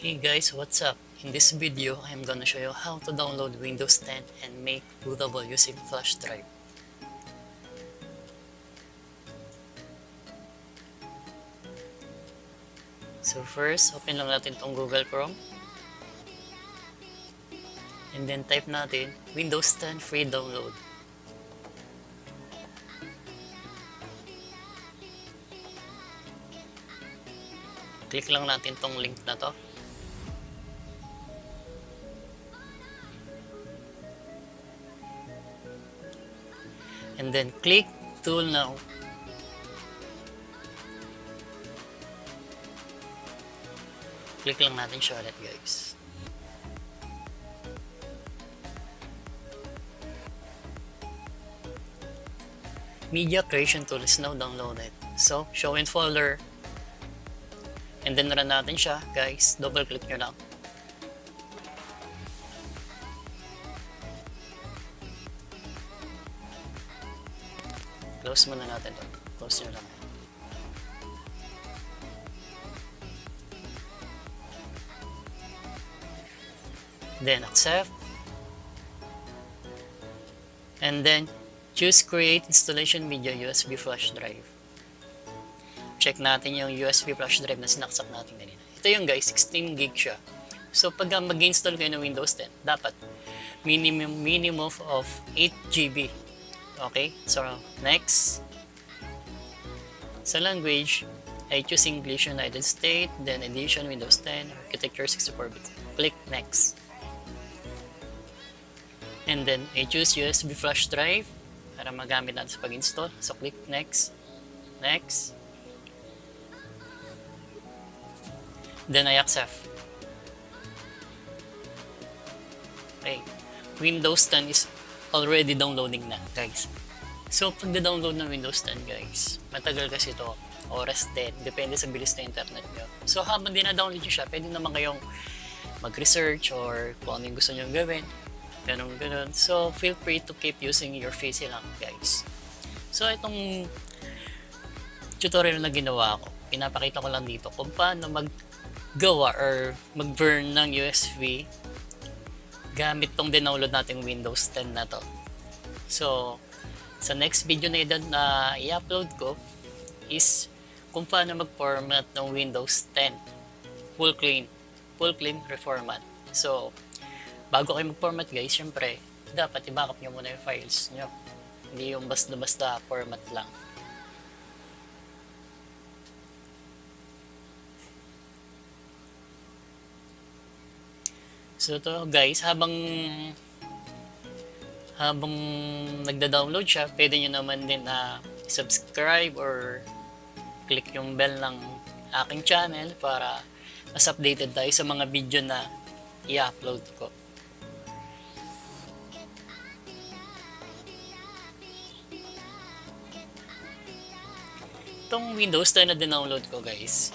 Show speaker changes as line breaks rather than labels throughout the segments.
Hey guys, what's up? In this video, I'm gonna show you how to download Windows 10 and make bootable using flash drive. So first, open lang natin tong Google Chrome. And then type natin Windows 10 free download. Click lang natin tong link na to. And then click tool now. Click lang natin siya ulit guys. Media creation tool is now downloaded. So, show in folder. And then run natin siya guys. Double click nyo lang. Close muna natin to. Close nyo lang. Then accept. And then choose create installation media USB flash drive. Check natin yung USB flash drive na sinaksak natin kanina. Ito yung guys, 16 gig siya. So pag mag-install kayo ng Windows 10, dapat minimum of 8 GB. Okay? So next. Sa language, I choose English United States, then edition Windows 10, architecture 64-bit. Click next. And then I choose USB flash drive para magamit natin sa pag-install. So click next. Next. Then I accept. Okay. Windows 10 is already downloading na, guys. So, pag download ng Windows 10, guys, matagal kasi ito. Oras din. Depende sa bilis ng internet nyo. So, habang dina-download nyo siya, pwede naman kayong mag-research or kung ano yung gusto nyo gawin. Ganun. So, feel free to keep using your PC lang, guys. So, itong tutorial na ginawa ko, pinapakita ko lang dito kung paano maggawa or mag-burn ng USB gamit tong download nating Windows 10 na to. So, sa next video na i-upload ko is kung paano mag-format ng Windows 10 full clean reformat. So, bago kayo mag-format guys, syempre, dapat i-backup nyo muna yung files nyo. Hindi yung basta-basta format lang. So to guys, habang nagda-download siya, pwede nyo naman din na subscribe or click yung bell ng aking channel para mas updated tayo sa mga video na i-upload ko. Itong Windows 10 na download ko guys,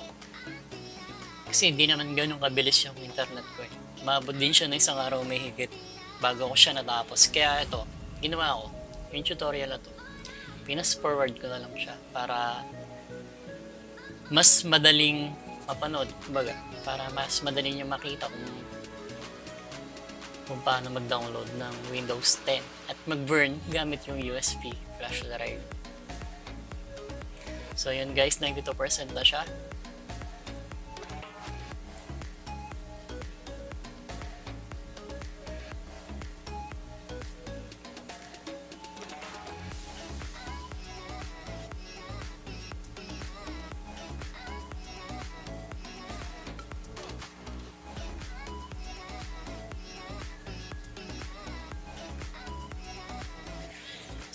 kasi hindi naman ganun kabilis yung internet ko eh. Maabot din siya na isang araw may higit bago ko siya natapos. Kaya ito, ginawa ko, yung tutorial na to, pinas-forward ko na lang siya para mas madaling mapanood, kumbaga, para mas madaling nyo makita kung paano mag-download ng Windows 10 at mag-burn gamit yung USB flash drive. So yun guys, 92% na siya.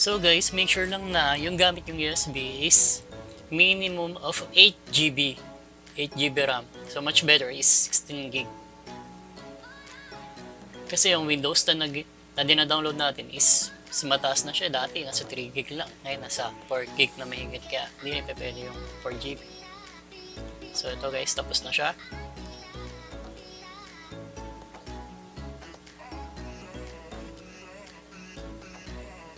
So guys, make sure lang na yung gamit yung USB is minimum of 8 GB. 8 GB RAM. So much better is 16 GB. Kasi yung Windows 10 na dina-download natin is mataas na siya. Dati nasa 3 GB lang. Ngayon nasa 4 GB na mahigit, kaya hindi na pwede yung 4 GB. So ito guys, tapos na siya.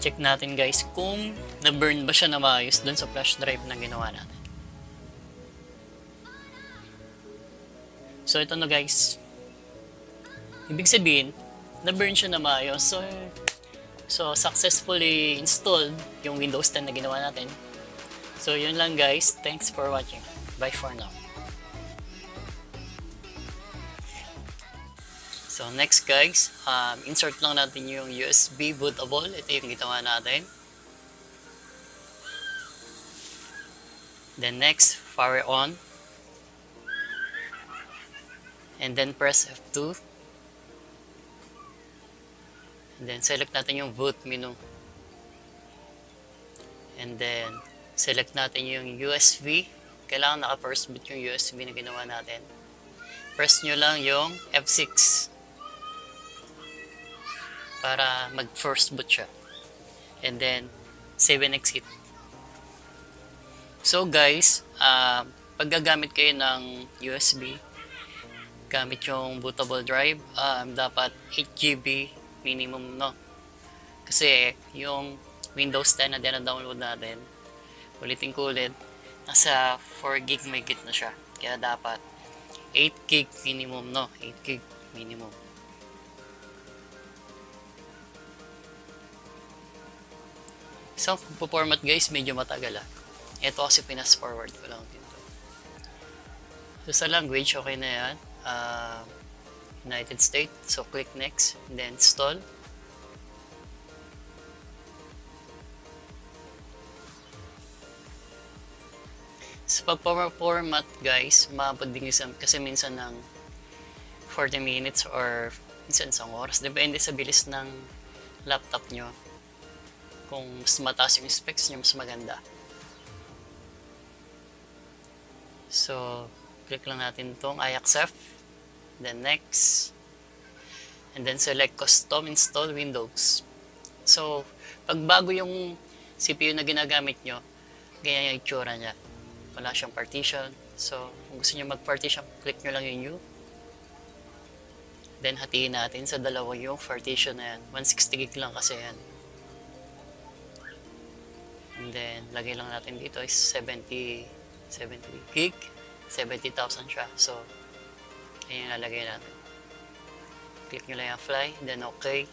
Check natin guys kung na-burn ba siya na maayos dun sa flash drive na ginawa natin. So ito na guys, ibig sabihin, na-burn siya na maayos. So successfully installed yung Windows 10 na ginawa natin. So yun lang guys, thanks for watching. Bye for now. So next guys, insert lang natin yung USB bootable. Ito yung ginawa natin. Then next, power on. And then press F2. And then select natin yung boot menu. And then select natin yung USB. Kailangan naka-first boot yung USB na ginawa natin. Press nyo lang yung F6 para mag-first boot siya. And then save and exit. So guys, pag gagamit kayo ng USB, gamit yung bootable drive, dapat 8GB minimum, no? Kasi yung Windows 10 na download natin, ulitin ko ulit, nasa 4GB may git na siya. Kaya dapat 8GB minimum, no? 8GB minimum. So, format guys, medyo matagal Ito kasi pinas-forward ko lang dito. So, sa language, okay na yan. United States. So, click next. And then, install. Sa pag-format guys, maabot din kasi minsan ng 40 minutes or minsan isang oras. Depende sa bilis ng laptop nyo. Kung mas mataas yung specs nyo, mas maganda. So, click lang natin itong I accept. Then next. And then select custom install Windows. So, pag bago yung CPU na ginagamit nyo, ganyan yung itsura niya. Wala siyang partition. So, kung gusto nyo mag-partition, click nyo lang yung new. Then, hatiin natin sa dalawa yung partition na yan. 160GB lang kasi yan. And then, lagay lang natin dito is 70 gig. 70,000 siya. So, ayan yung lalagay natin. Click nyo lang yung fly. Then, okay.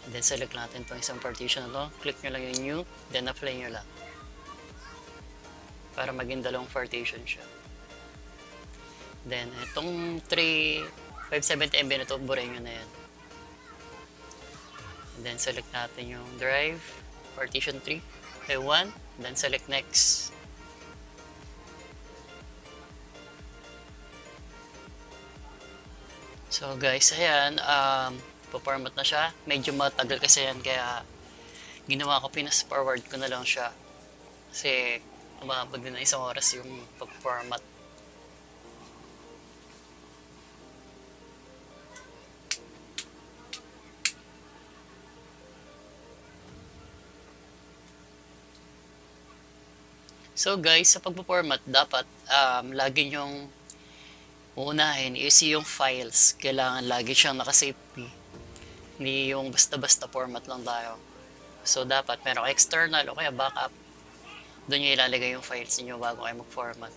And then, select natin itong isang partition na to. Click nyo lang yung new. Then, apply nyo lang. Para maging dalawang partition siya. Then, itong 570MB na ito, buray nyo na yan. And then, select natin yung drive, partition 3, 1, then select next. So, guys, ayan, paparmat na siya. Medyo matagal kasi yan, kaya ginawa ko, pinas-forward ko na lang siya. Kasi, umabot din na isang oras yung pag-format. So guys, sa pagpo-format, dapat lagi nyong uunahin is yung files. Kailangan lagi siyang nakasave. Hindi yung basta-basta format lang tayo. So dapat meron external o kaya backup. Doon nyo ilalagay yung files niyo bago kayo mag-format.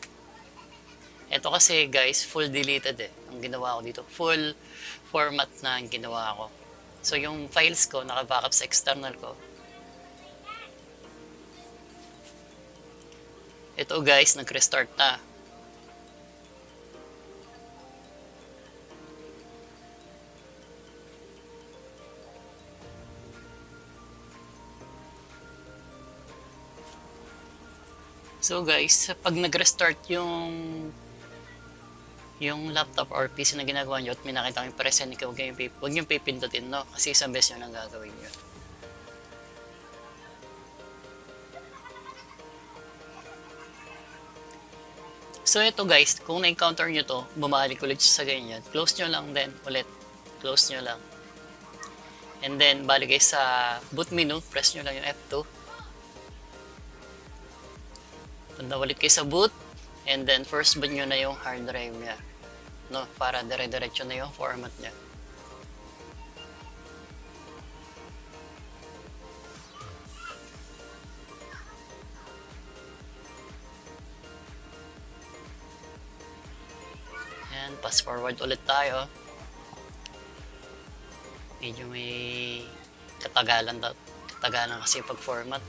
Ito kasi guys, full deleted ang ginawa ko dito. Full format na ang ginawa ko. So yung files ko naka-backup sa external ko. Ito guys, nag-restart na. So guys, pag nag-restart yung laptop or PC na ginagawa nyo at may nakita kang present, huwag nyo pipindutin, no? Kasi isang beses nyo lang gagawin nyo. So ito guys, kung na-encounter nyo to, bumalik ulit sa ganyan, close nyo lang din ulit. Close nyo lang. And then, balik kayo sa boot menu, press nyo lang yung F2. Punta ulit kayo sa boot, and then first boot nyo na yung hard drive nya. No, para dire-diretso na yung format nya. Fast forward ulit tayo. Medyo may katagalan kasi pag-format.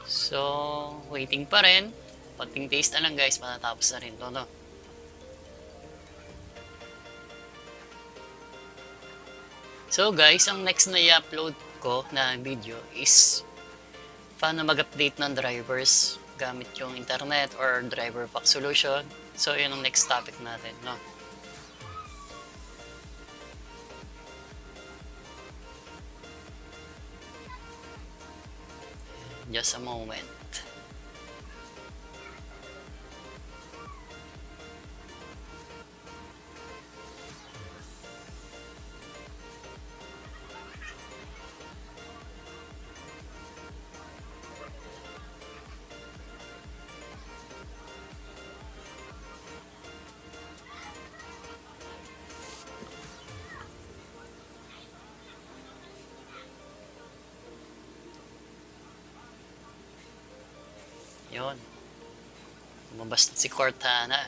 So, waiting pa rin. Konting taste na lang guys, matatapos na rin to, no? So guys, ang next na i-upload ko na video is paano mag-update ng drivers gamit yung internet or driver pack solution. So yun ang next topic natin, no? Just a moment. Yun. Lumabas na si Cortana.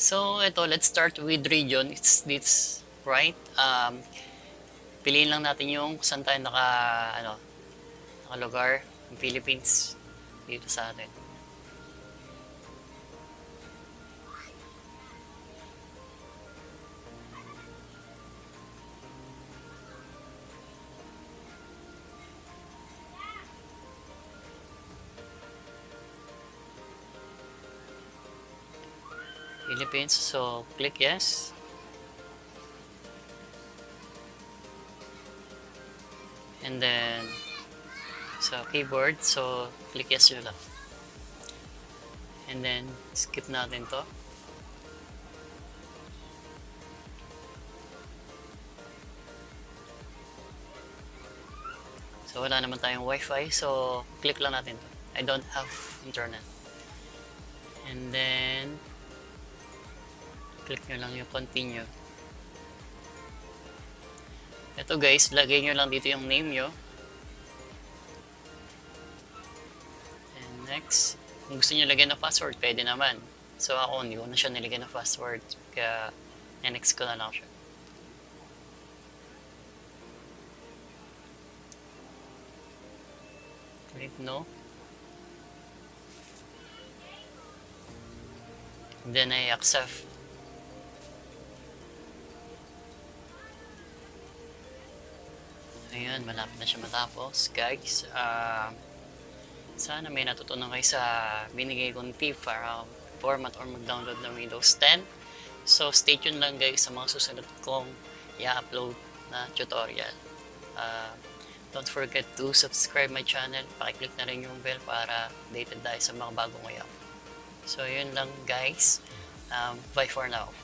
So, ito, let's start with region. It's this, right? Piliin lang natin yung saan tayo nakalugar, ng Philippines, dito sa atin. Philippines, so click yes. And then sa keyboard, so click yes yun lang. And then skip natin to. So wala naman tayong wifi, so click lang natin to. I don't have internet. And then click nyo lang yung continue. Ito guys, lagay nyo lang dito yung name nyo. And next, kung gusto nyo lagay na password, pwede naman. So ako, hindi ko na siya nilagay na password. Kaya, next ko na lang siya. Click no. And then I accept. Ayan, malapit na siya matapos. Guys, sana may natutunan kayo sa binigay kong tip para format or mag-download ng Windows 10. So, stay tuned lang guys sa mga susunod kong i-upload na tutorial. Don't forget to subscribe my channel. Pakiclick na rin yung bell para updated tayo sa mga bagong ngayon. So, yun lang guys. Bye for now.